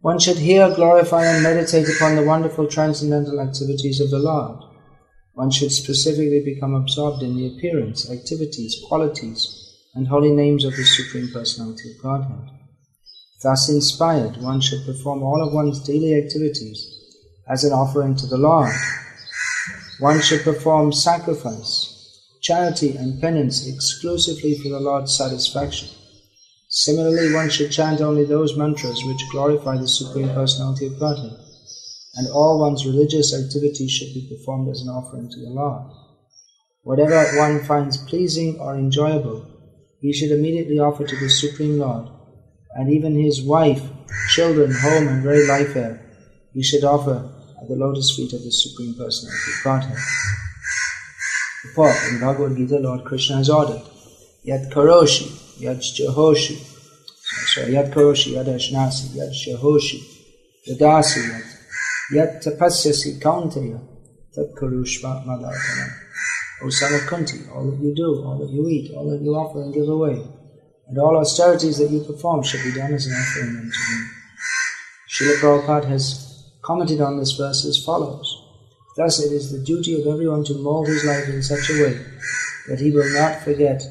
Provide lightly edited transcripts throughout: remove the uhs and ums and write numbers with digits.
One should hear, glorify and meditate upon the wonderful transcendental activities of the Lord. One should specifically become absorbed in the appearance, activities, qualities, and holy names of the Supreme Personality of Godhead. Thus inspired, one should perform all of one's daily activities as an offering to the Lord. One should perform sacrifice, charity and penance exclusively for the Lord's satisfaction. Similarly, one should chant only those mantras which glorify the Supreme Personality of Godhead, and all one's religious activities should be performed as an offering to the Lord. Whatever one finds pleasing or enjoyable, he should immediately offer to the Supreme Lord, and even his wife, children, home and very life air, he should offer at the lotus feet of the Supreme Personality of Godhead. Therefore, in Bhagavad Gita, Lord Krishna has ordered, Yat karoshi, yat jahoshi, yat karoshi, yat ashnasi, yat shahoshi, yadasi, yat tapasyasi kaunteya, tat karushva madartana. O son of Kunti, all that you do, all that you eat, all that you offer and give away, and all austerities that you perform should be done as an offering unto me. Srila Prabhupada has commented on this verse as follows. Thus it is the duty of everyone to mold his life in such a way that he will not forget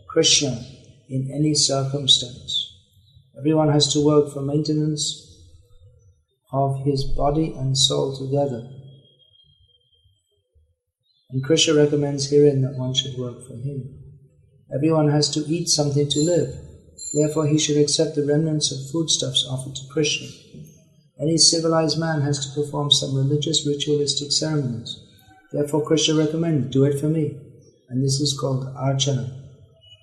Krishna in any circumstance. Everyone has to work for maintenance of his body and soul together. And Krishna recommends herein that one should work for him. Everyone has to eat something to live. Therefore he should accept the remnants of foodstuffs offered to Krishna. Any civilized man has to perform some religious ritualistic ceremonies. Therefore Krishna recommends, do it for me. And this is called archana.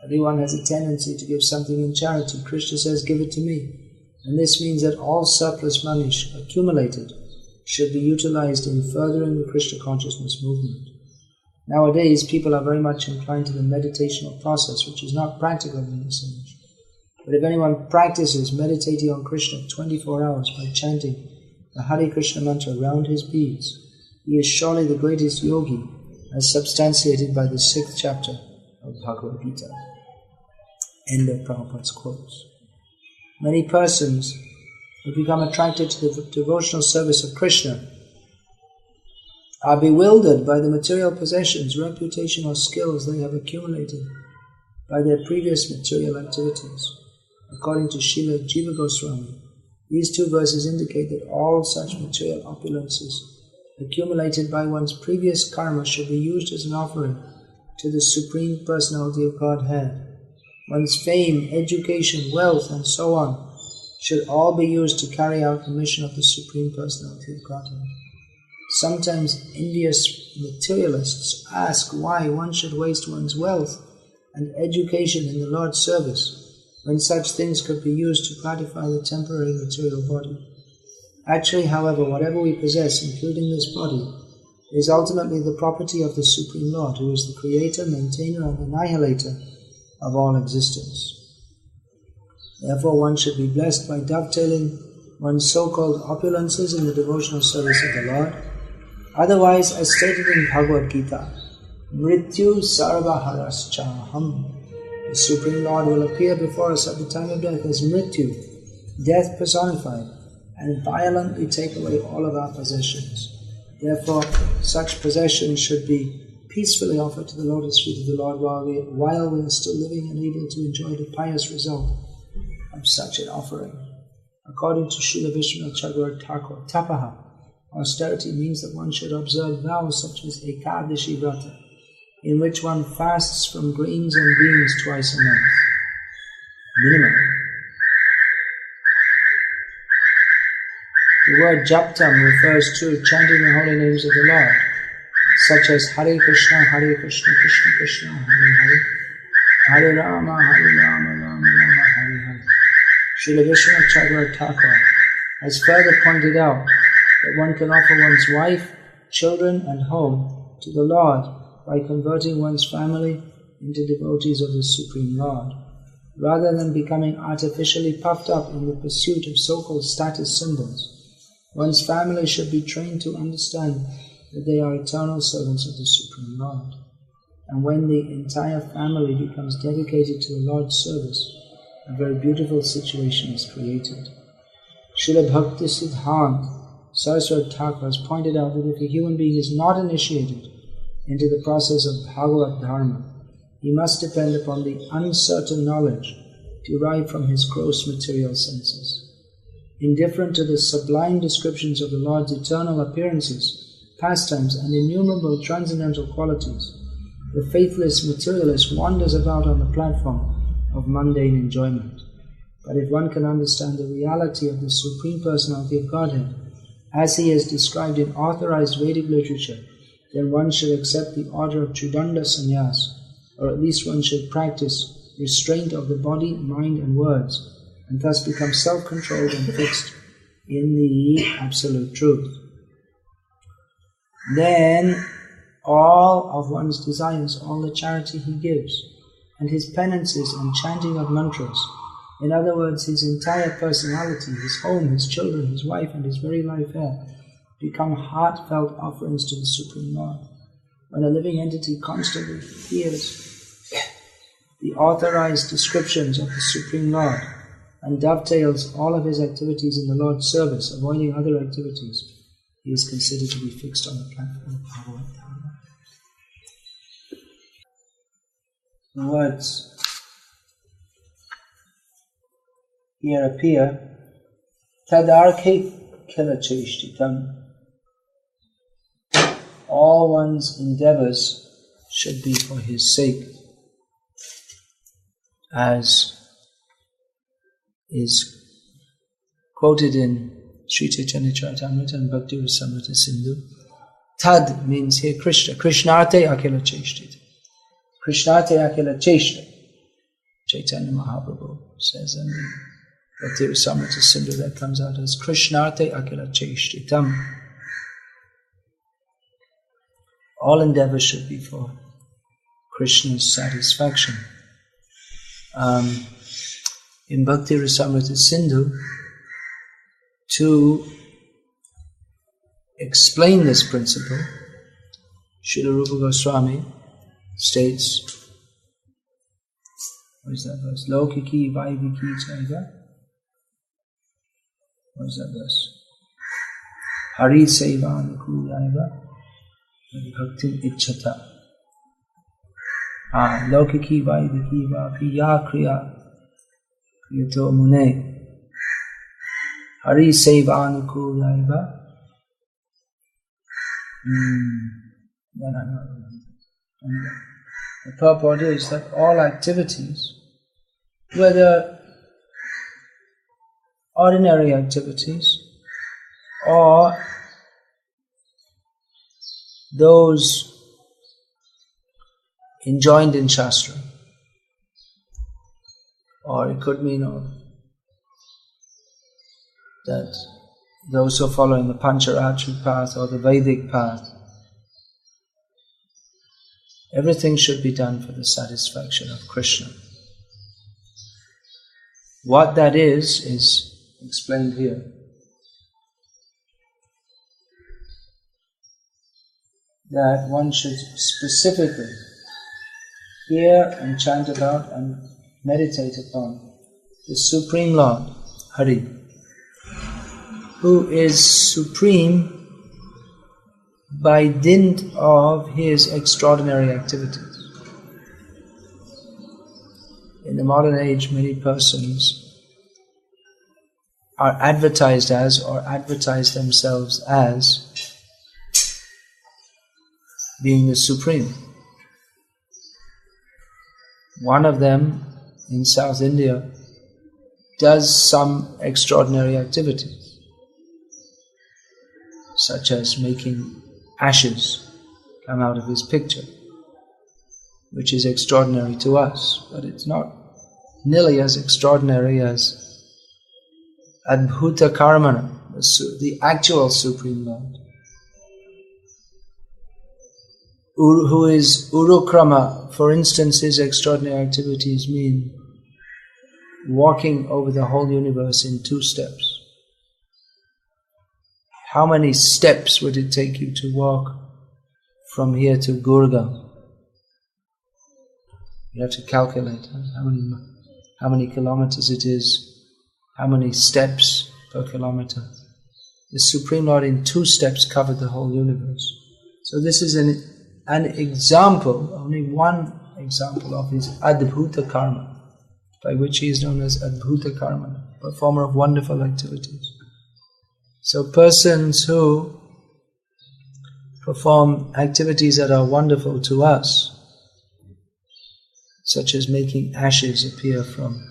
Everyone has a tendency to give something in charity. Krishna says, give it to me. And this means that all surplus money accumulated should be utilized in furthering the Krishna consciousness movement. Nowadays, people are very much inclined to the meditational process, which is not practical in this age. But if anyone practices meditating on Krishna 24 hours by chanting the Hare Krishna mantra around his beads, he is surely the greatest yogi, as substantiated by the 6th chapter of Bhagavad Gita. End of Prabhupada's quotes. Many persons who become attracted to the devotional service of Krishna are bewildered by the material possessions, reputation or skills they have accumulated by their previous material activities. According to Srila Jiva Goswami, these two verses indicate that all such material opulences accumulated by one's previous karma should be used as an offering to the Supreme Personality of Godhead. One's fame, education, wealth and so on should all be used to carry out the mission of the Supreme Personality of Godhead. Sometimes envious materialists ask why one should waste one's wealth and education in the Lord's service when such things could be used to gratify the temporary material body. Actually, however, whatever we possess, including this body, is ultimately the property of the Supreme Lord, who is the creator, maintainer and annihilator of all existence. Therefore, one should be blessed by dovetailing one's so-called opulences in the devotional service of the Lord. Otherwise, as stated in Bhagavad Gita, Mrityu sarva haraschaham. The Supreme Lord will appear before us at the time of death as Mrityu, death personified, and violently take away all of our possessions. Therefore, such possessions should be peacefully offered to the lotus feet of the Lord while we are still living and able to enjoy the pious result of such an offering. According to Srila Vishwanath Chakravarti Thakur, tapaha, austerity means that one should observe vows such as Ekadashi Vrata, in which one fasts from grains and beans twice a month. Minimum. The word japtam refers to chanting the holy names of the Lord, such as Hare Krishna, Krishna Krishna, Hare Hare, Hare Rama, Rama Rama, Hare Hare. Srila Vishwanath Chakravarti Thakur has further pointed out that one can offer one's wife, children and home to the Lord by converting one's family into devotees of the Supreme Lord. Rather than becoming artificially puffed up in the pursuit of so-called status symbols, one's family should be trained to understand that they are eternal servants of the Supreme Lord. And when the entire family becomes dedicated to the Lord's service, a very beautiful situation is created. Srila Bhakti Siddhant Saraswati Thakur has pointed out that if a human being is not initiated into the process of Bhagavad Dharma, he must depend upon the uncertain knowledge derived from his gross material senses. Indifferent to the sublime descriptions of the Lord's eternal appearances, pastimes, and innumerable transcendental qualities, the faithless materialist wanders about on the platform of mundane enjoyment. But if one can understand the reality of the Supreme Personality of Godhead, as he is described in authorized Vedic literature, then one should accept the order of Tridanda Sannyas, or at least one should practice restraint of the body, mind and words, and thus become self-controlled and fixed in the absolute truth. Then all of one's desires, all the charity he gives, and his penances and chanting of mantras, in other words, his entire personality, his home, his children, his wife, and his very life here, become heartfelt offerings to the Supreme Lord. When a living entity constantly hears the authorized descriptions of the Supreme Lord and dovetails all of his activities in the Lord's service, avoiding other activities, he is considered to be fixed on the platform of Bhagavad Dharma. The words here appear, tadarke kilacheshtitam. All one's endeavors should be for his sake, as is quoted in Sri Chaitanya Charitamrita and Bhakti Rasamrita Sindhu. Tad means here Krishna. Krishnate akila cheshtit. Krishnate akila cheshtit. Chaitanya Mahaprabhu says in the Bhakti Rasamrita Sindhu that comes out as Krishnate akila cheshtitam. All endeavors should be for Krishna's satisfaction. In Bhakti Rasamrita Sindhu, to explain this principle, Srila Rupa Goswami states, what is that verse? Lokiki vaiviki chaiva. What is that verse? Hari seva anukuyaiva bhaktim ichchata. Lokiki vaiviki va kriya kriya kriyato mune. Hari seva anukuyaiva. The purport is that all activities, whether ordinary activities or those enjoined in Shastra, or it could mean that those who are following the Pancharatri path or the Vedic path, everything should be done for the satisfaction of Krishna. What that is explained here. That one should specifically hear and chant about and meditate upon the Supreme Lord, Hari, who is supreme by dint of his extraordinary activities. In the modern age, many persons are advertised as, or advertise themselves as, being the Supreme. One of them in South India does some extraordinary activities, such as making ashes come out of his picture, which is extraordinary to us, but it's not nearly as extraordinary as Adbhuta Karmana, the actual Supreme Lord, who is Urukrama. For instance, his extraordinary activities mean walking over the whole universe in 2 steps. How many steps would it take you to walk from here to Gurgaon? You have to calculate how many kilometers it is, how many steps per kilometer. The Supreme Lord in 2 steps covered the whole universe. So this is an example, only one example of his Adbhuta karma, by which he is known as Adbhuta karma, performer of wonderful activities. So persons who perform activities that are wonderful to us, such as making ashes appear from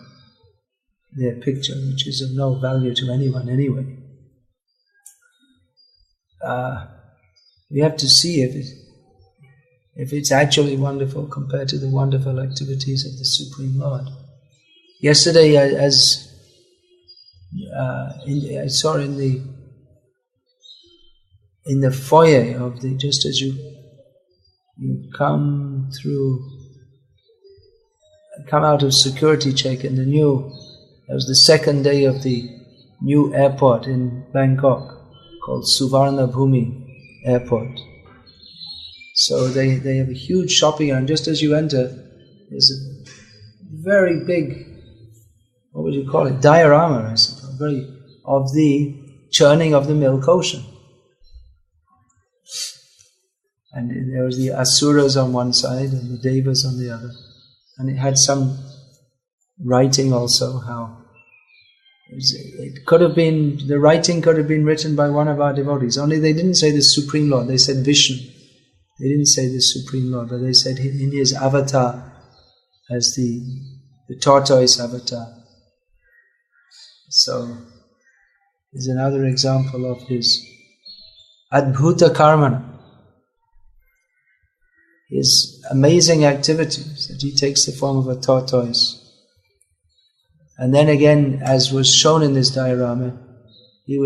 their picture, which is of no value to anyone anyway, we have to see if it's actually wonderful compared to the wonderful activities of the Supreme Lord. Yesterday, I saw in the foyer of just as you come out of security check in that was the second day of the new airport in Bangkok, called Suvarna Bhumi Airport. So they have a huge shopping area, and just as you enter, there's a very big, what would you call it, diorama, I suppose, of the churning of the milk ocean. And there was the Asuras on one side and the Devas on the other. And it had some writing also, how the writing could have been written by one of our devotees, only they didn't say the Supreme Lord, they said Vishnu. They didn't say the Supreme Lord, but they said in his avatar as the tortoise avatar. So, is another example of his Adbhuta karma, his amazing activities, that he takes the form of a tortoise. And then again, as was shown in this diorama, the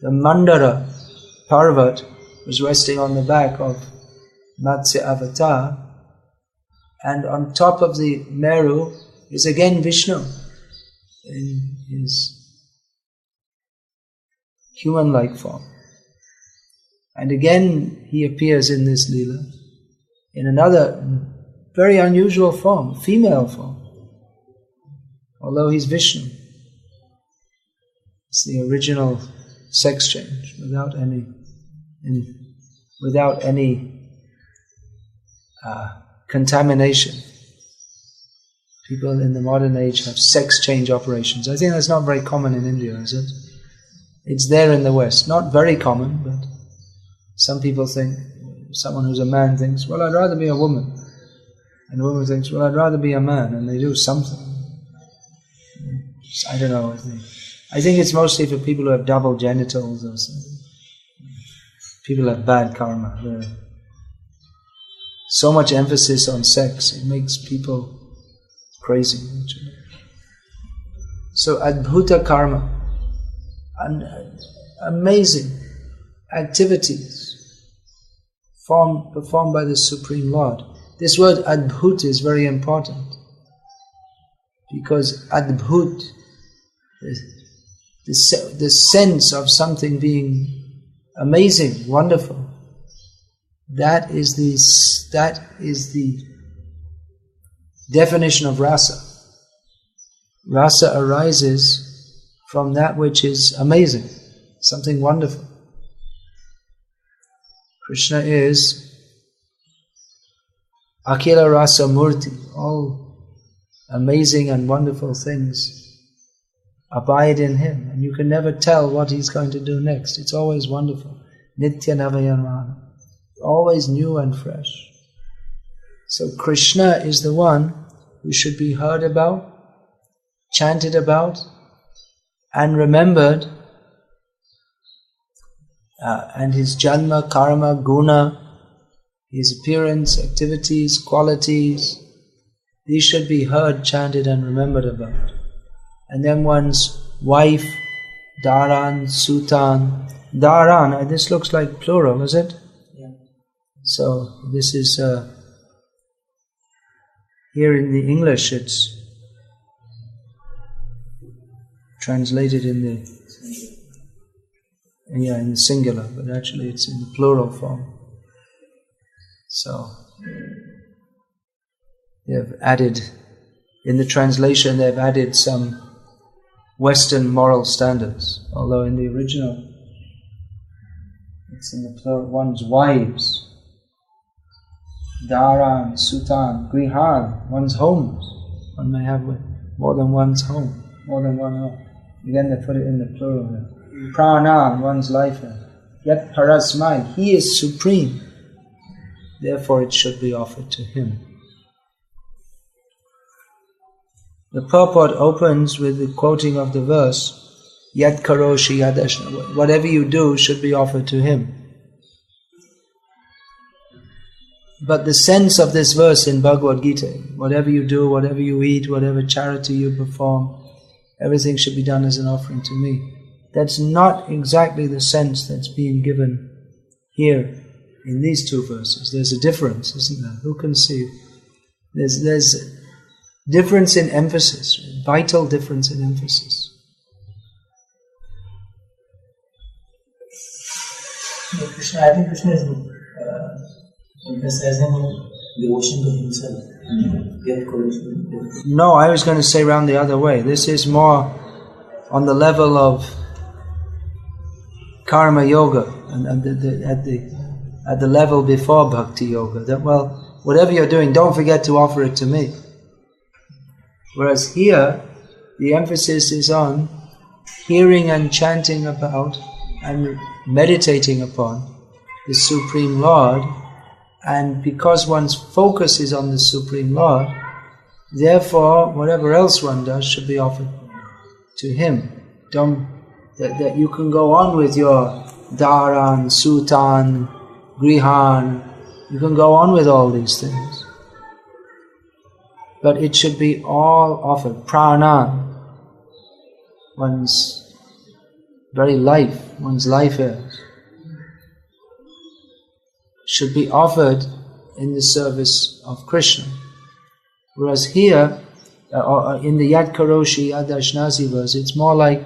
Mandara Parvat was resting on the back of Matsya Avatar, and on top of the Meru is again Vishnu in his human-like form. And again he appears in this Leela in another very unusual form, female form, although he's Vishnu. It's the original sex change without any contamination. People in the modern age have sex change operations. I think that's not very common in India, is it? It's there in the West. Not very common, but some people think, someone who's a man thinks, well, I'd rather be a woman. And a woman thinks, well, I'd rather be a man, and they do something. I don't know. I think it's mostly for people who have double genitals or something. People have bad karma. There's so much emphasis on sex, it makes people crazy. So Adbhuta karma, amazing activities performed by the Supreme Lord. This word Adbhut is very important, because Adbhut, the sense of something being amazing, wonderful, that is the definition of rasa. Rasa arises from that which is amazing, something wonderful. Krishna is Akhila Rasa Murti. All amazing and wonderful things abide in him, and you can never tell what he's going to do next. It's always wonderful. Nitya Navayanmana. Always new and fresh. So Krishna is the one who should be heard about, chanted about, and remembered. And his janma, karma, guna, his appearance, activities, qualities, these should be heard, chanted and remembered about. And then one's wife, Dharan, Sutan. Dharan, this looks like plural, is it? Yeah. So this is, here in the English it's translated in the singular, but actually it's in the plural form. So they have added, in the translation they've added some Western moral standards, although in the original it's in the plural, one's wives, Dharan, Sutan, Grihan, one's homes. One may have more than one's home, more than one home. Again, they put it in the plural there. Prana, one's life. Yet Parasmai, he is supreme. Therefore it should be offered to him. The purport opens with the quoting of the verse, Yat karoshi yadashna. Whatever you do should be offered to him. But the sense of this verse in Bhagavad Gita, whatever you do, whatever you eat, whatever charity you perform, everything should be done as an offering to me. That's not exactly the sense that's being given here in these two verses. There's a difference, isn't there? Who can see? There's a difference in emphasis, vital difference in emphasis. Krishna, I think Krishna is emphasizing devotion to himself. No, I was going to say round the other way. This is more on the level of karma yoga and at the level before bhakti yoga. That, well, whatever you're doing, don't forget to offer it to me. Whereas here, the emphasis is on hearing and chanting about and meditating upon the Supreme Lord, and because one's focus is on the Supreme Lord, therefore whatever else one does should be offered to Him. That you can go on with your Dharan, Sutan, Grihan, you can go on with all these things. But it should be all offered. Prana, one's very life, one's life is, should be offered in the service of Krishna. Whereas here, in the Yat Karoshi Adashnasi verse, it's more like,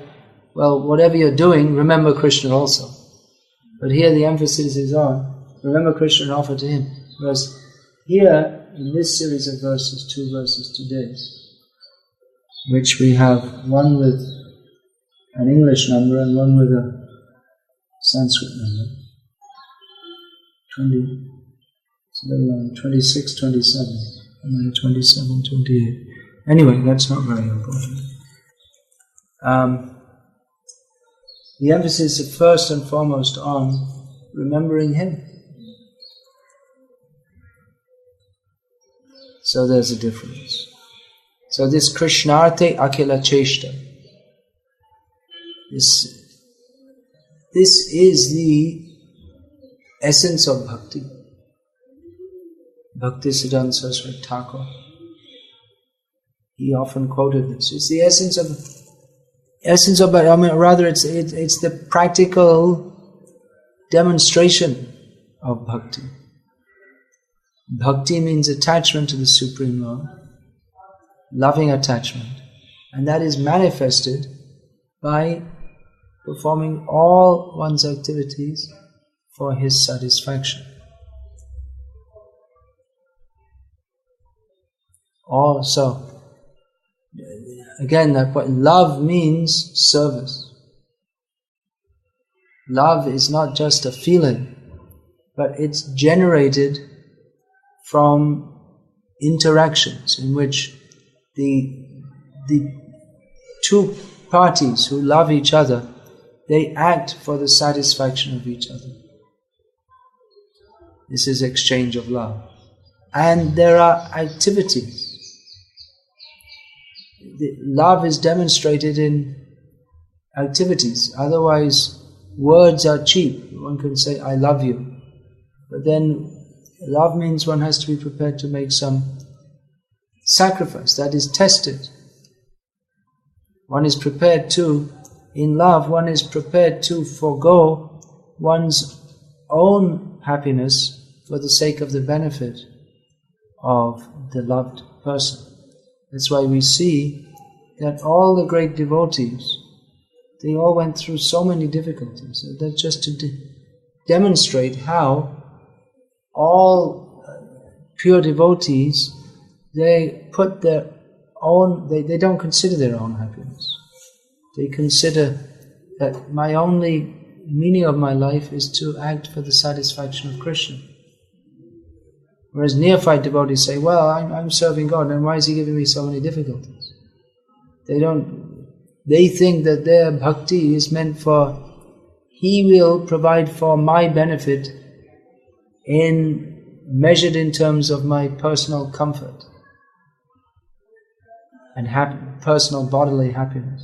well, whatever you're doing, remember Krishna also. But here the emphasis is on, remember Krishna and offer to Him. Whereas here, in this series of verses, 2 verses today, which we have one with an English number and one with a Sanskrit number, 26, 27, and then 27, 28. Anyway, that's not very important. The emphasis is first and foremost on remembering Him. So there's a difference. So this Krishnarte Akila Cheshta, this is the essence of bhakti. Bhaktisiddhanta Saraswati Thakur, he often quoted this. It's the essence of, I mean, rather it's the practical demonstration of bhakti. Bhakti means attachment to the Supreme Lord, loving attachment, and that is manifested by performing all one's activities for His satisfaction. Also, again, that love means service. Love is not just a feeling, but it's generated from interactions in which the two parties who love each other, they act for the satisfaction of each other. This is exchange of love. And there are activities. Love is demonstrated in activities. Otherwise, words are cheap. One can say, I love you. But then, love means one has to be prepared to make some sacrifice that is tested. One is prepared to, in love, one is prepared to forego one's own happiness for the sake of the benefit of the loved person. That's why we see that all the great devotees, they all went through so many difficulties. That's just to demonstrate how all pure devotees, they put their own, they don't consider their own happiness. They consider that my only meaning of my life is to act for the satisfaction of Krishna. Whereas neophyte devotees say, well, I'm serving God, and why is He giving me so many difficulties? They think that their bhakti is meant for, He will provide for my benefit measured in terms of my personal comfort and personal bodily happiness.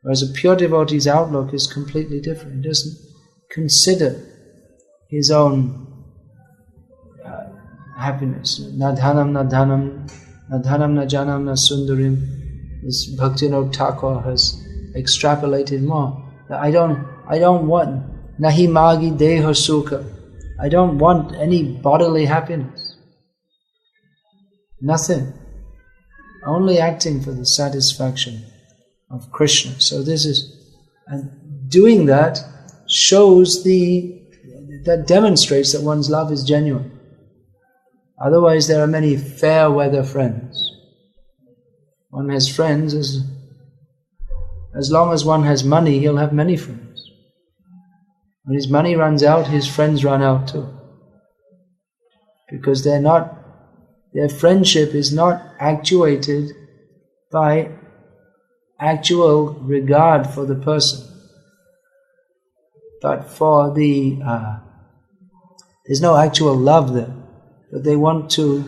Whereas a pure devotee's outlook is completely different. He doesn't consider his own happiness. Na dhanam, na dhanam, na dhanam, na janam, na sundarim. This Bhaktivinoda Thakur has extrapolated more. I don't want nahi magi deha sukha. I don't want any bodily happiness. Nothing. Only acting for the satisfaction of Krishna. So and doing that shows that demonstrates that one's love is genuine. Otherwise there are many fair weather friends. One has friends, as long as one has money, he'll have many friends. When his money runs out, his friends run out too. Because their friendship is not actuated by actual regard for the person, but for there's no actual love there, but they want to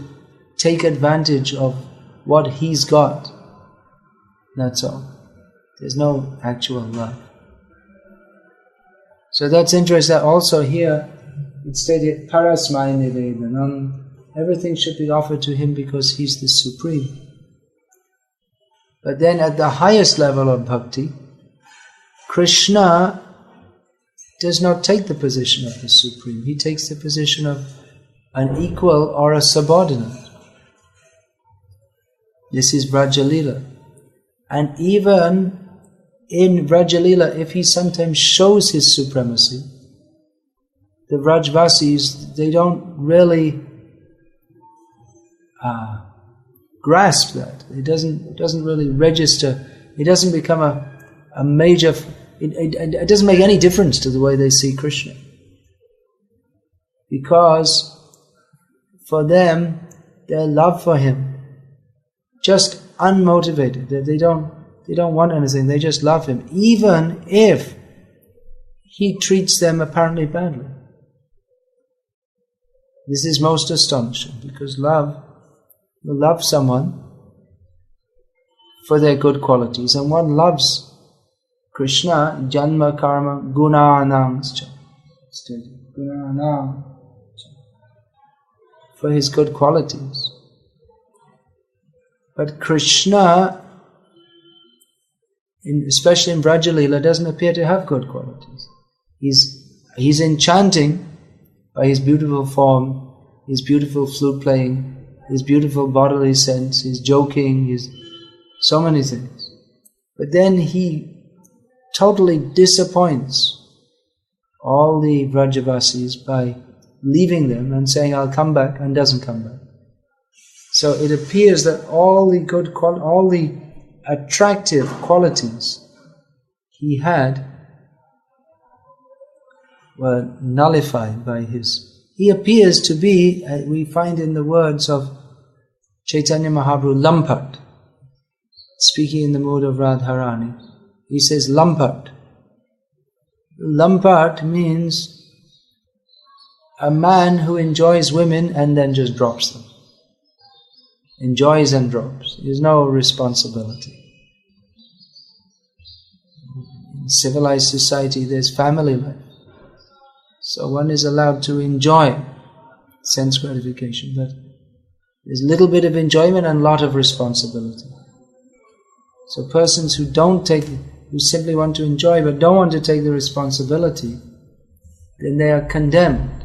take advantage of what he's got. That's all. There's no actual love. So that's interesting. Also here, it's stated, Parasmai Nivedanam. Everything should be offered to Him because He's the Supreme. But then at the highest level of bhakti, Krishna does not take the position of the Supreme. He takes the position of an equal or a subordinate. This is Vrajalila. And even in Vrajalila, if He sometimes shows His supremacy, the Vrajvasis, they don't really grasp that. It doesn't really register. It doesn't become a major. It doesn't make any difference to the way they see Krishna, because for them, their love for Him just unmotivated. They don't want anything. They just love Him, even if He treats them apparently badly. This is most astonishing, because you love someone for their good qualities, and one loves Krishna, janma karma gunanam, for His good qualities. But Krishna, especially in Vrajalila, doesn't appear to have good qualities. He's enchanting by His beautiful form, His beautiful flute playing, His beautiful bodily sense, His joking, His so many things. But then He totally disappoints all the Vrajavasis by leaving them and saying, I'll come back, and doesn't come back. So it appears that all the attractive qualities He had were nullified by His. He appears to be, we find in the words of Chaitanya Mahaprabhu, Lampat, speaking in the mood of Radharani. He says Lampat. Lampat means a man who enjoys women and then just drops them. Enjoys and drops. There's no responsibility. In civilized society, there's family life. So one is allowed to enjoy sense gratification, but there's a little bit of enjoyment and a lot of responsibility. So persons who simply want to enjoy but don't want to take the responsibility, then they are condemned.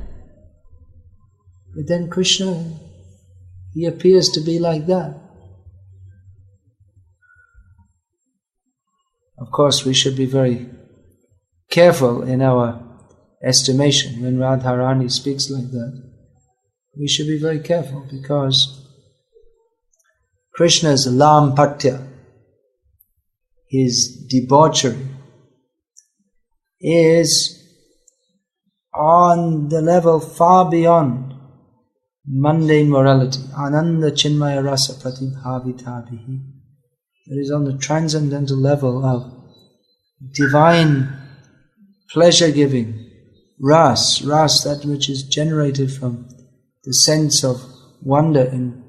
But then Krishna, He appears to be like that. Of course, we should be very careful in our estimation. When Radharani speaks like that, we should be very careful, because Krishna's Lampatya, his debauchery is on the level far beyond mundane morality. Ananda chinmaya rasa pratibhavitabihi. It is on the transcendental level of divine pleasure-giving ras, that which is generated from the sense of wonder in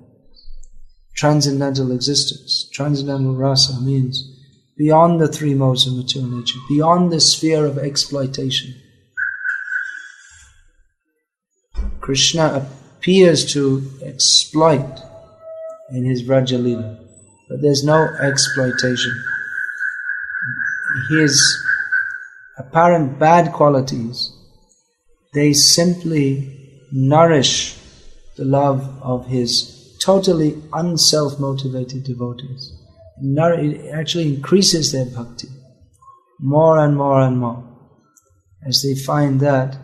transcendental existence. Transcendental rasa means beyond the three modes of material nature, beyond the sphere of exploitation. Krishna appears to exploit in his Vraja Leela, but there's no exploitation. His apparent bad qualities, they simply nourish the love of his totally unself-motivated devotees. It actually increases their bhakti more and more and more, as they find that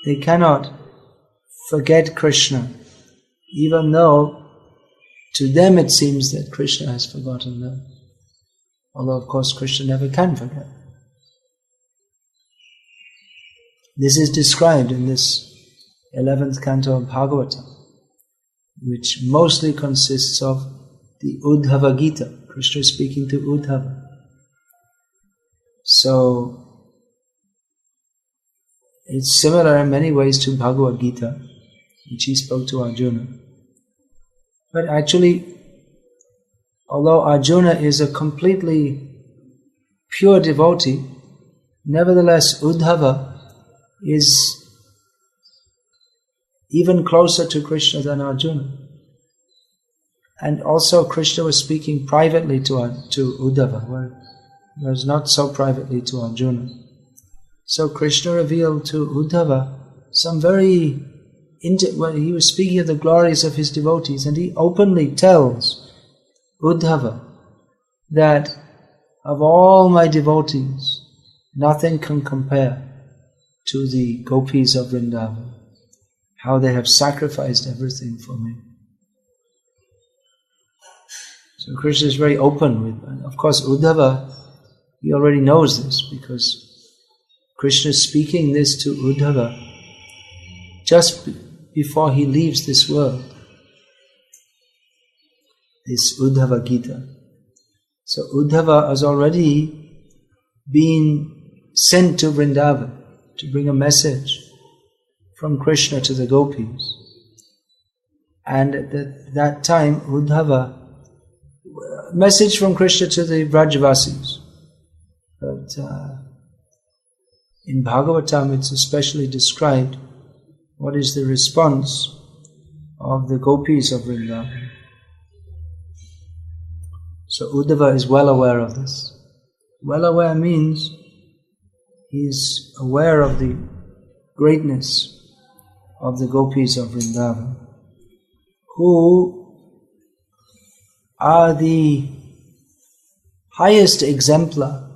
they cannot forget Krishna, even though to them it seems that Krishna has forgotten them. Although of course Krishna never can forget. This is described in this 11th canto of Bhagavatam, which mostly consists of the Uddhava Gita, Krishna speaking to Uddhava. So, it's similar in many ways to Bhagavad Gita, which he spoke to Arjuna. But actually, although Arjuna is a completely pure devotee, nevertheless Uddhava is even closer to Krishna than Arjuna. And also Krishna was speaking privately to Uddhava, whereas not so privately to Arjuna. So Krishna revealed to Uddhava some very when he was speaking of the glories of his devotees, and he openly tells Uddhava that of all my devotees, nothing can compare to the gopis of Vrindavan, how they have sacrificed everything for me. So Krishna is very open with, and of course Uddhava, he already knows this because Krishna is speaking this to Uddhava just before he leaves this world. This Uddhava Gita. So Uddhava has already been sent to Vrindavan to bring a message from Krishna to the gopis. And at that time, Uddhava, message from Krishna to the Vrajavasis. But in Bhagavatam it's especially described what is the response of the gopis of Vrindavan. So Uddhava is well aware of this. Well aware means he is aware of the greatness of the gopis of Vrindavan, who are the highest exemplar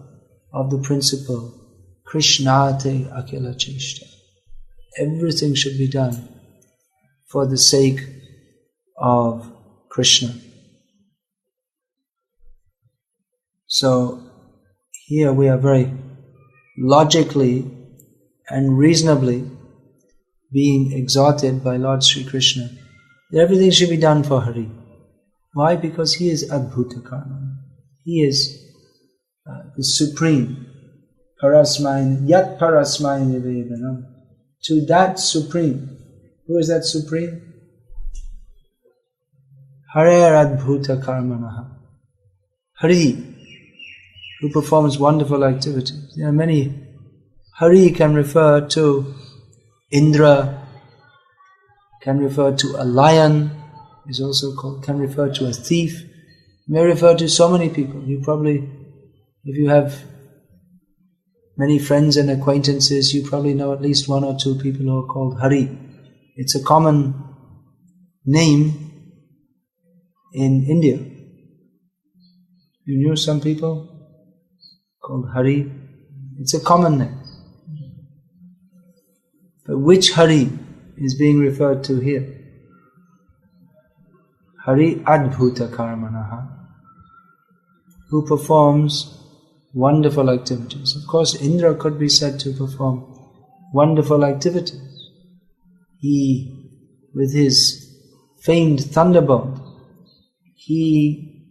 of the principle Krishnate Akila Cheshta. Everything should be done for the sake of Krishna. So here we are very logically and reasonably being exhorted by Lord Sri Krishna that everything should be done for Hari. Why? Because he is Adbhuta Karma. He is the supreme. Parasmai, Yat Parasmai Nivedanam. To that supreme. Who is that supreme? Harer Adbhuta Karmanaha. Hari, who performs wonderful activities. There are many. Hari can refer to Indra, can refer to a lion, is also called, can refer to a thief, may refer to so many people. You probably, if you have many friends and acquaintances, you probably know at least one or two people who are called Hari. It's a common name in India. You knew some people called Hari? It's a common name. But which Hari is being referred to here? Hari Adbhuta Karmanaha. who performs wonderful activities. Of course, Indra could be said to perform wonderful activities. He, with his famed thunderbolt, he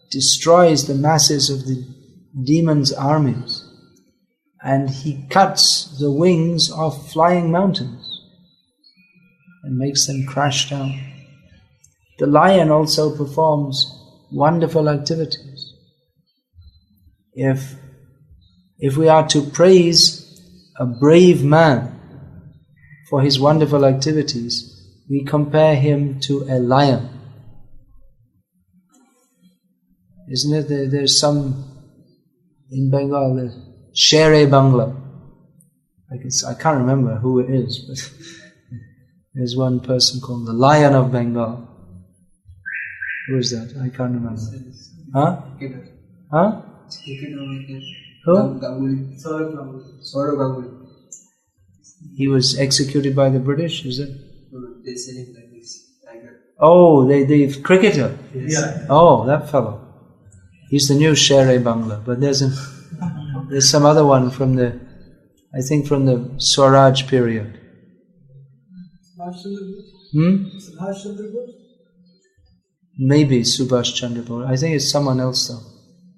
destroys the masses of the demons' armies, and he cuts the wings of flying mountains and makes them crash down. The lion also performs wonderful activities. If we are to praise a brave man for his wonderful activities, we compare him to a lion. Isn't it? There's some in Bengal, the Shere Bangla. I can't remember who it is, but there's one person called the Lion of Bengal. Who is that? I can't remember. Huh? Huh? Who? He was executed by the British, is it? They say him like this, tiger. Oh, the cricketer. Yes. Yeah. Oh, that fellow. He's the new Shere Bangla, but there's some other one from the Swaraj period. Maybe Subhash Chandra Bose. I think it's someone else though.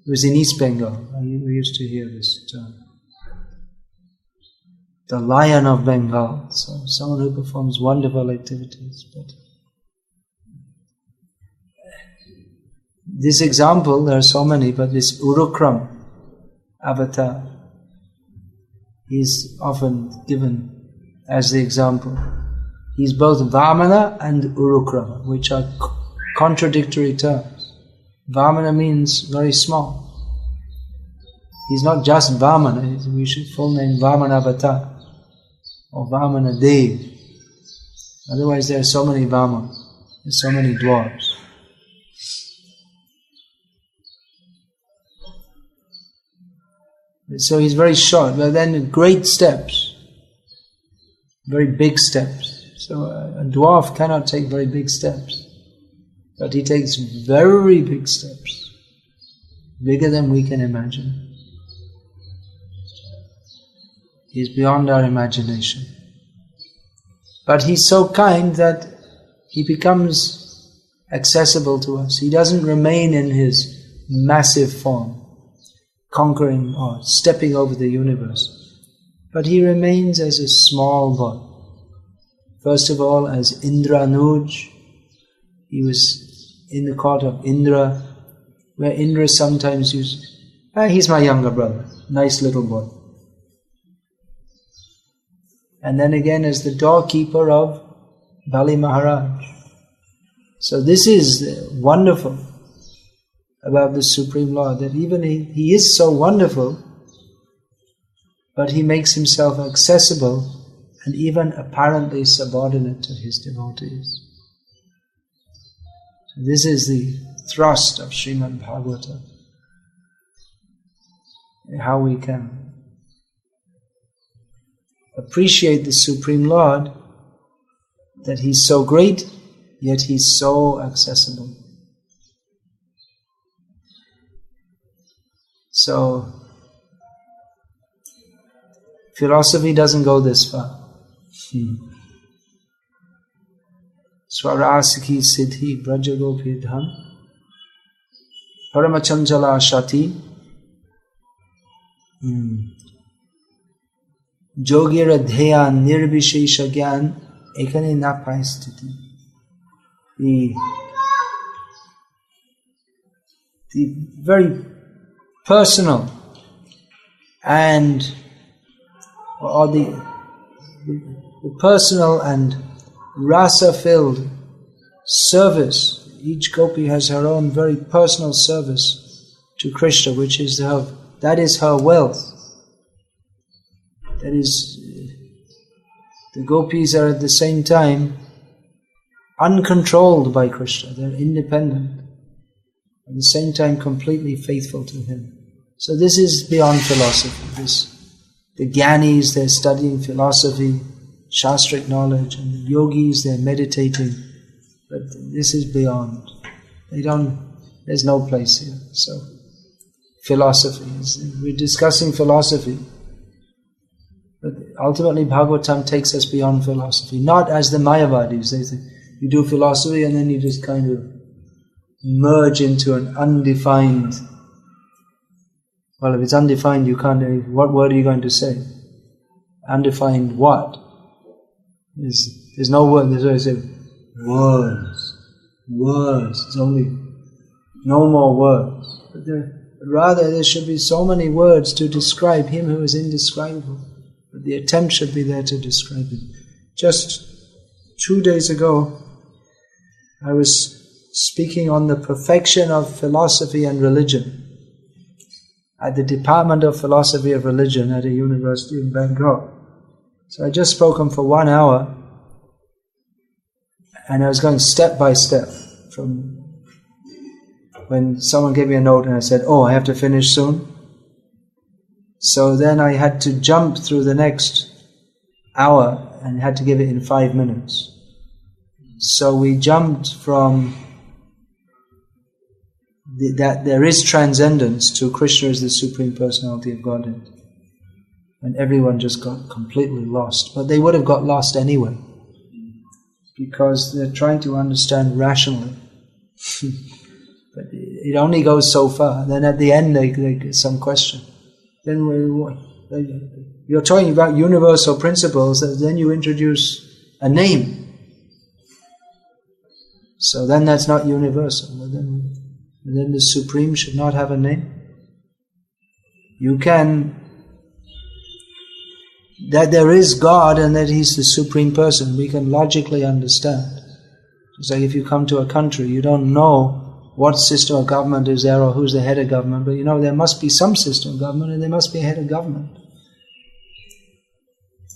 It was in East Bengal. We used to hear this term. The Lion of Bengal. So someone who performs wonderful activities. But this example, there are so many, but this Urukram avatar is often given as the example. He's both Vamana and Urukrama, which are contradictory terms. Vamana means very small. He's not just Vamana, we should full name Vamana Avatar or Vamana Dev. Otherwise there are so many Vamanas, there's so many dwarves. So he's very short, but then great steps, very big steps. So a dwarf cannot take very big steps, but he takes very big steps, bigger than we can imagine. He's beyond our imagination. But he's so kind that he becomes accessible to us. He doesn't remain in his massive form, conquering or stepping over the universe, but he remains as a small boy. First of all, as Indranuj, he was in the court of Indra, where Indra sometimes used, he's my younger brother, nice little boy. And then again as the doorkeeper of Bali Maharaj. So this is wonderful about the Supreme Lord, that even he is so wonderful, but he makes himself accessible and even apparently subordinate to his devotees. So this is the thrust of Srimad Bhagavatam. How we can appreciate the Supreme Lord, that He's so great, yet He's so accessible. So, philosophy doesn't go this far. Swarasiki siddhi brajagopi dham paramachanjala shati যোগের ধ্যান নির্বিশেষ জ্ঞান এখানে না পায় স্থিতি. The very personal and or the personal and rasa-filled service. Each gopi has her own very personal service to Krishna, which is that is her wealth. That is, the gopis are at the same time uncontrolled by Krishna. They're independent. At the same time completely faithful to Him. So this is beyond philosophy. The Gyanis, they're studying philosophy, shastric knowledge, and the yogis, they're meditating. But this is beyond. there's no place here. So, philosophy, we're discussing philosophy. But ultimately Bhagavatam takes us beyond philosophy. Not as the Mayavadis, they say, you do philosophy and then you just kind of merge into an undefined. Well, if it's undefined, you can't. What word are you going to say? Undefined what? There's no word. There's always words. It's only no more words. But rather, there should be so many words to describe Him who is indescribable. But the attempt should be there to describe Him. Just 2 days ago, I was speaking on the perfection of philosophy and religion at the Department of Philosophy of Religion at a university in Bangkok. So I just spoken for 1 hour, and I was going step by step from when someone gave me a note and I said, oh, I have to finish soon. So then I had to jump through the next hour and had to give it in 5 minutes. So we jumped from that there is transcendence to Krishna is the Supreme Personality of Godhead. And everyone just got completely lost. But they would have got lost anyway, because they're trying to understand rationally. But it only goes so far. Then at the end they get some question. Then you're talking about universal principles, then you introduce a name. So then that's not universal. Then the Supreme should not have a name. You can, that there is God and that He's the Supreme Person, we can logically understand. It's like if you come to a country, you don't know what system of government is there or who's the head of government, but you know there must be some system of government and there must be a head of government.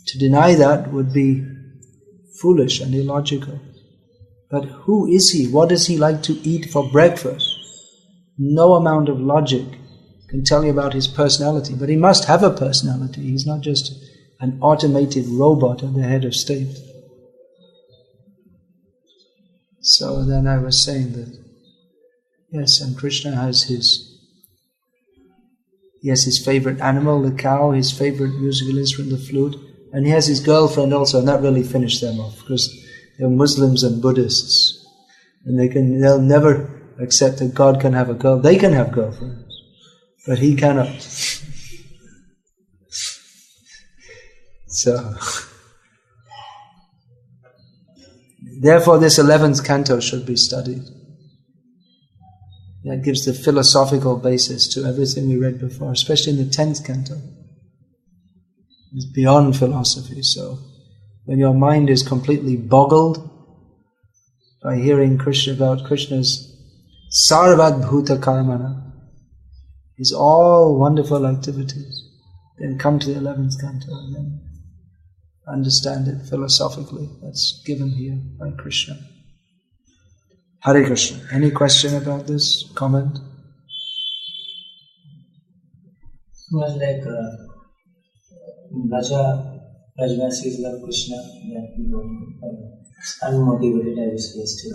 To deny that would be foolish and illogical. But who is He? What does He like to eat for breakfast? No amount of logic can tell you about His personality, but He must have a personality. He's not just an automated robot at the head of state. So then I was saying that, yes, and Krishna has his favorite animal, the cow, his favorite musical instrument, the flute, and he has his girlfriend also, and that really finished them off, because they're Muslims and Buddhists, and they'll never accept that God can have a girl. They can have girlfriends, but He cannot. So, therefore this 11th canto should be studied. That gives the philosophical basis to everything we read before, especially in the 10th canto. It's beyond philosophy, so when your mind is completely boggled by hearing Krishna about Krishna's Sarvat Bhuta Karmana, is all wonderful activities, then come to the 11th canto and then understand it philosophically. That's given here by Krishna. Hare Krishna. Any question about this? Comment? Well, like Rajna says love Krishna, unmotivated, I was still.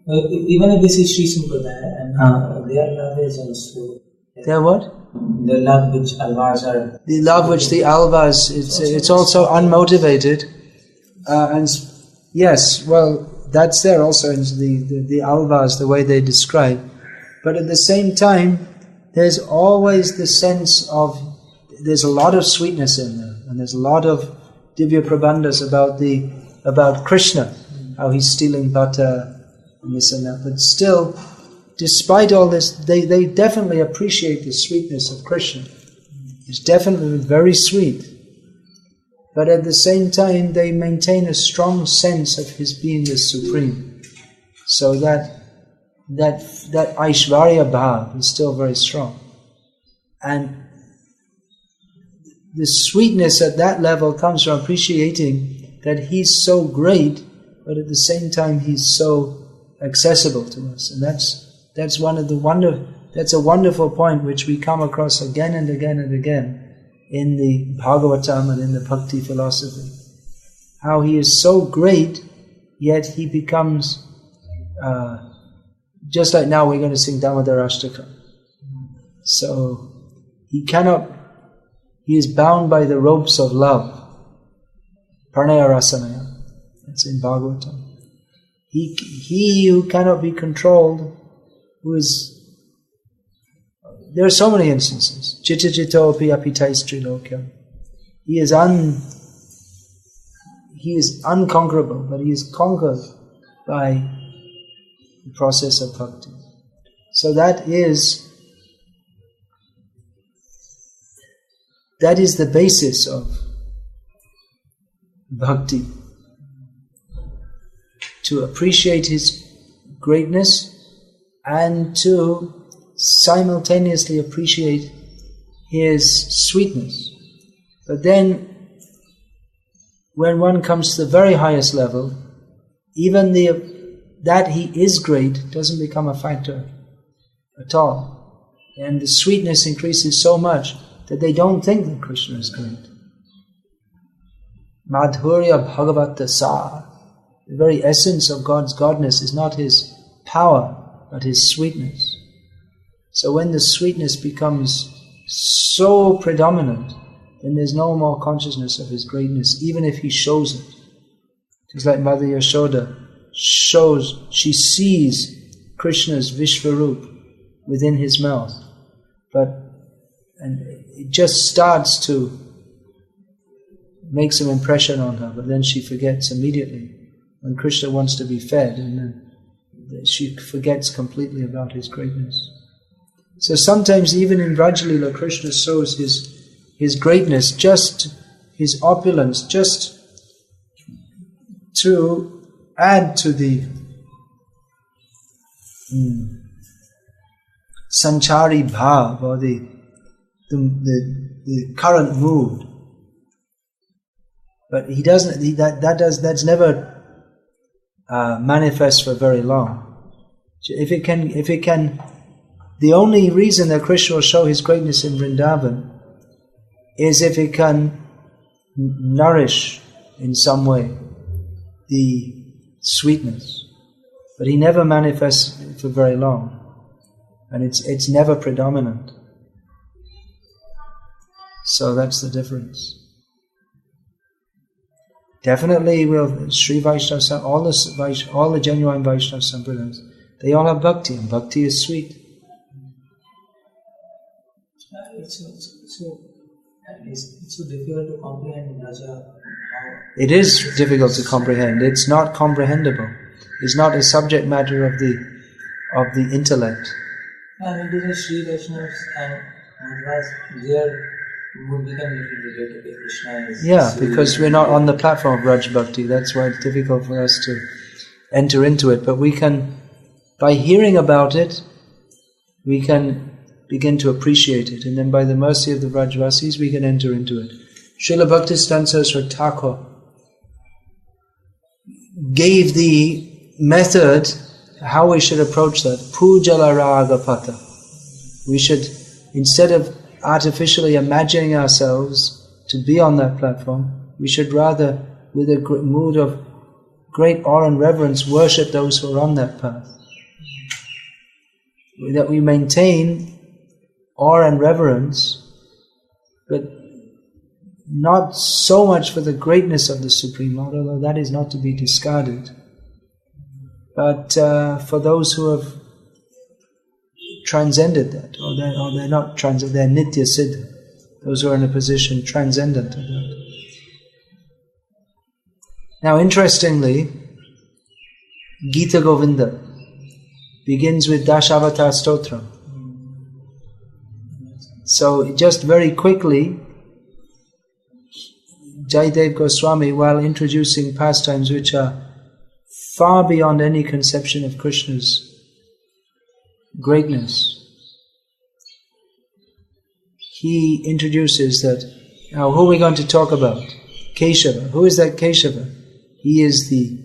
Even if this is Sri Sampradaya, and their love is also. Their what? The love which Alvas are. The love which the Alvas, it's also unmotivated. And yes, well, that's there also in the Alvas, the way they describe. But at the same time, there's always the sense of, there's a lot of sweetness in there, and there's a lot of Divya Prabandhas about Krishna, how he's stealing butter and this and that. But still, despite all this, they definitely appreciate the sweetness of Krishna. It's definitely very sweet. But at the same time, they maintain a strong sense of His being the Supreme. So that Aishvarya Bhav is still very strong. And the sweetness at that level comes from appreciating that He's so great, but at the same time He's so accessible to us. And that's one of the that's a wonderful point which we come across again and again and again in the Bhagavatam and in the Bhakti philosophy. How He is so great, yet He becomes Just like now we're going to sing Damodarashtaka. So he is bound by the ropes of love. Pranaya Rasanaya. That's in Bhagavatam. He who cannot be controlled, there are so many instances. Chitta Chitto api apitaistri lokya. He is unconquerable, but he is conquered by the process of bhakti. So that is the basis of bhakti. To appreciate his greatness and to simultaneously appreciate his sweetness. But then, when one comes to the very highest level, even that he is great doesn't become a factor at all. And the sweetness increases so much that they don't think that Krishna is great. Madhurya Bhagavata Sa. The very essence of God's godness is not his power, but his sweetness. So when the sweetness becomes so predominant, then there's no more consciousness of his greatness, even if he shows it. Just like Mother Yashoda she sees Krishna's Vishvarup within his mouth, and it just starts to make some impression on her, but then she forgets immediately when Krishna wants to be fed, and then she forgets completely about his greatness. So sometimes even in Vrajalila, Krishna shows his greatness, just his opulence, just to add to the sanchari bhav, or the current mood. But he doesn't. That's never manifest for very long. If it can, the only reason that Krishna will show his greatness in Vrindavan is if it can nourish in some way the sweetness. But he never manifests for very long, and it's never predominant. So that's the difference. Definitely, Sri Vaishnava, all the genuine Vaishnava Sampradayas, they all have bhakti, and bhakti is sweet. It's so difficult to comprehend Raja. It is difficult to comprehend. It's not comprehensible. It's not a subject matter of the intellect. And it is a Sri Vaishnavas and Madhvas, their mood become little related to Krishna. Yeah, because we're not on the platform of Raj Bhakti. That's why it's difficult for us to enter into it. But we can, by hearing about it, we can begin to appreciate it. And then by the mercy of the Vrajvasis, we can enter into it. Srila Bhaktisiddhanta Saraswati Thakur gave the method how we should approach that. Pujala Ragapata. We should, instead of artificially imagining ourselves to be on that platform, we should rather, with a mood of great awe and reverence, worship those who are on that path. That we maintain awe and reverence, but not so much for the greatness of the Supreme Lord, although that is not to be discarded, but for those who have transcended that, or they're not transcended, they're nitya siddha, those who are in a position transcendent of that. Now, interestingly, Gita Govinda begins with Dashavata Stotra. So, just very quickly, Jayadev Goswami, while introducing pastimes which are far beyond any conception of Krishna's greatness, he introduces that, now who are we going to talk about? Keshava. Who is that Keshava? He is the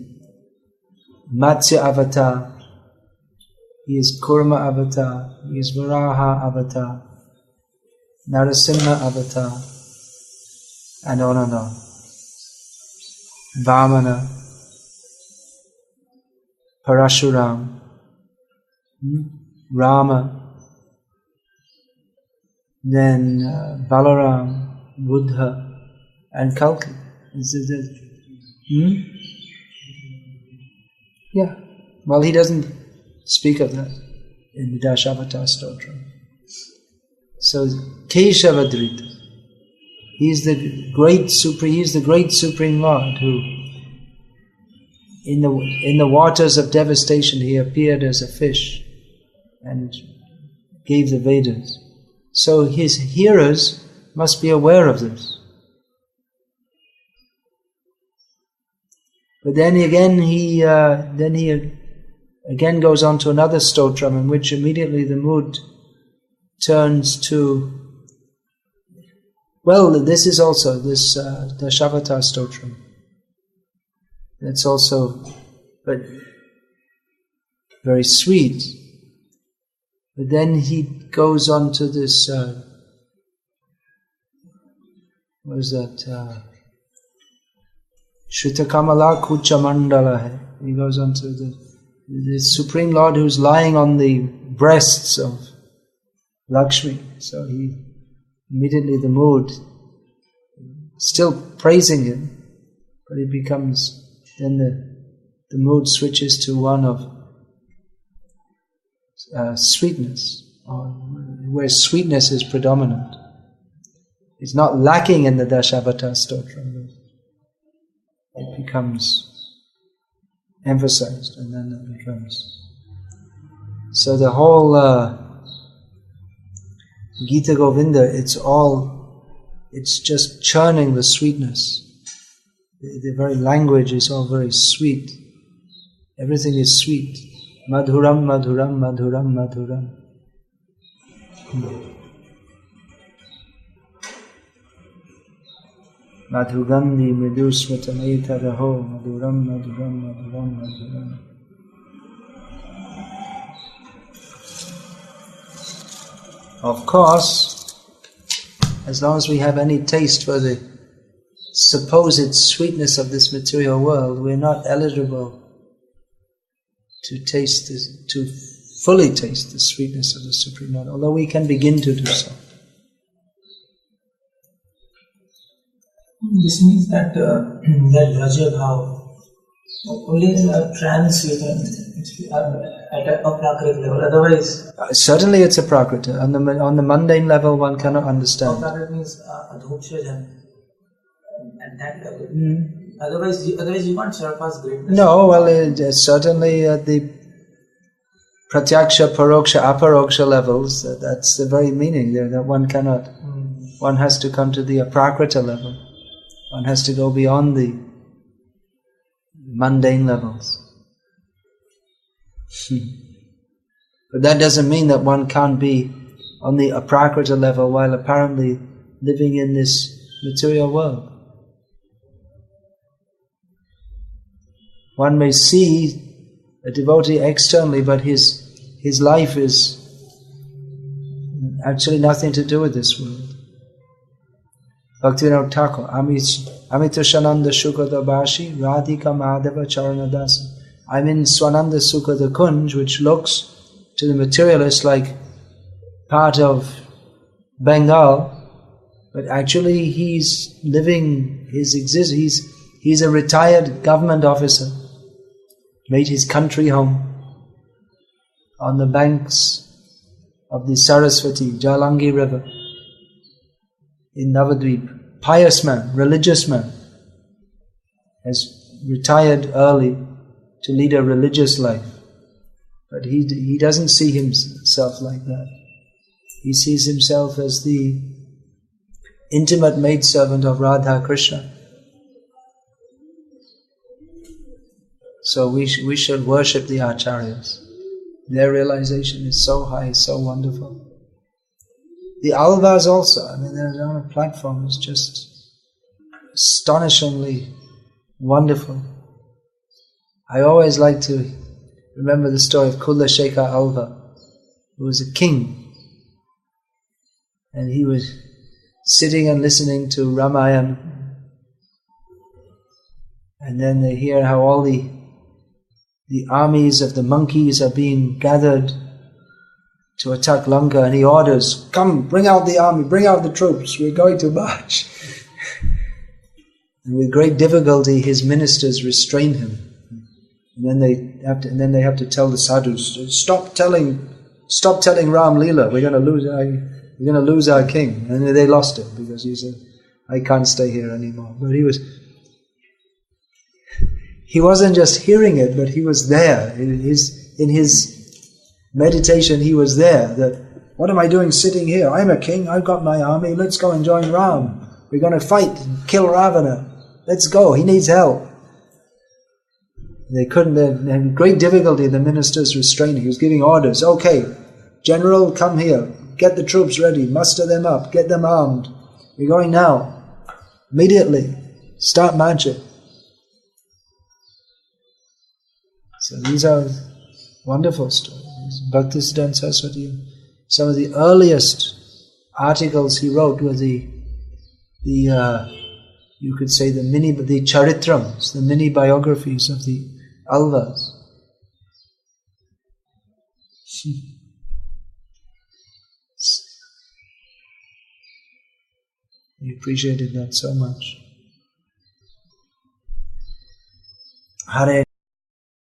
Matsya avatar, he is Kurma avatar, he is Varaha avatar, Narasimha avatar, and on and on. Vamana, Parashuram, Rama, then Balaram, Buddha, and Kalki. Yeah. Well, he doesn't speak of that in the Dashavata Stotra. So Keshavadrita, he's the great Supreme Lord who, in the waters of devastation, he appeared as a fish and gave the Vedas. So his hearers must be aware of this. But then again, he again goes on to another stotram in which immediately the mood turns to, well, this is also this Dashavata stotram. That's also, but very sweet. But then he goes on to this, what is that? Shrita Kamala Kucha Mandala hai. He goes on to the Supreme Lord who's lying on the breasts of Lakshmi. So he immediately the mood, still praising him, but it becomes, then the mood switches to one of sweetness, where sweetness is predominant. It's not lacking in the Dashavata Stotra. It becomes emphasized, and then it becomes. So the whole Gita Govinda, it's just churning the sweetness. The very language is all very sweet. Everything is sweet. Madhuram, madhuram, madhuram, madhuram. Madhugandhi mridusvatamaita raho madhuram, madhuram, madhuram, madhuram. Of course, as long as we have any taste for the supposed sweetness of this material world, we're not eligible to taste this, to fully taste the sweetness of the Supreme Lord, although we can begin to do so. This means that that Raja Bhav only translated at a Prakrit level, otherwise... certainly it's a Prakrita. On the mundane level one cannot understand. Prakrit means Adhokshajan at that level. Otherwise you can't surpass greatness. No, well certainly at the Pratyaksha, Paroksha, Aparoksha levels, that's the very meaning there, that one cannot, one has to come to the Aprakrita level. One has to go beyond the mundane levels. But that doesn't mean that one can't be on the Aprakrita level while apparently living in this material world. One may see a devotee externally, but his life is actually nothing to do with this world. Bhaktivinoda Thakur, Amita Shananda Shukada Bashi, Radhika Madhava Charanadasi. I'm in Swananda Sukha, the Kunj, which looks to the materialist like part of Bengal, but actually he's living his existence. He's a retired government officer, made his country home on the banks of the Saraswati, Jalangi River, in Navadvip. Pious man, religious man, has retired early to lead a religious life. But he doesn't see himself like that. He sees himself as the intimate maidservant of Radha Krishna. So we should worship the Acharyas. Their realization is so high, so wonderful. The Alvas also, they're on a platform, is just astonishingly wonderful. I always like to remember the story of Kulashekha Alva, who was a king. And he was sitting and listening to Ramayana. And then they hear how all the armies of the monkeys are being gathered to attack Lanka, and he orders, "Come, bring out the army, bring out the troops, we're going to march." And with great difficulty his ministers restrain him. And then they have to tell the sadhus, stop telling Ram Leela, we're going to lose our king. And they lost him because he said, "I can't stay here anymore." But he wasn't just hearing it, but he was there. In his meditation he was there. That, what am I doing sitting here? I'm a king, I've got my army, let's go and join Ram. We're going to fight and kill Ravana. Let's go, he needs help. They couldn't, they had great difficulty, the ministers restraining. He was giving orders, "Okay, general, come here, get the troops ready, muster them up, get them armed. We're going now, immediately, start marching." So these are wonderful stories. Bhaktisiddhanta Saraswati, some of the earliest articles he wrote were the you could say the charitrams, the mini biographies of the Alvas. He appreciated that so much. Hare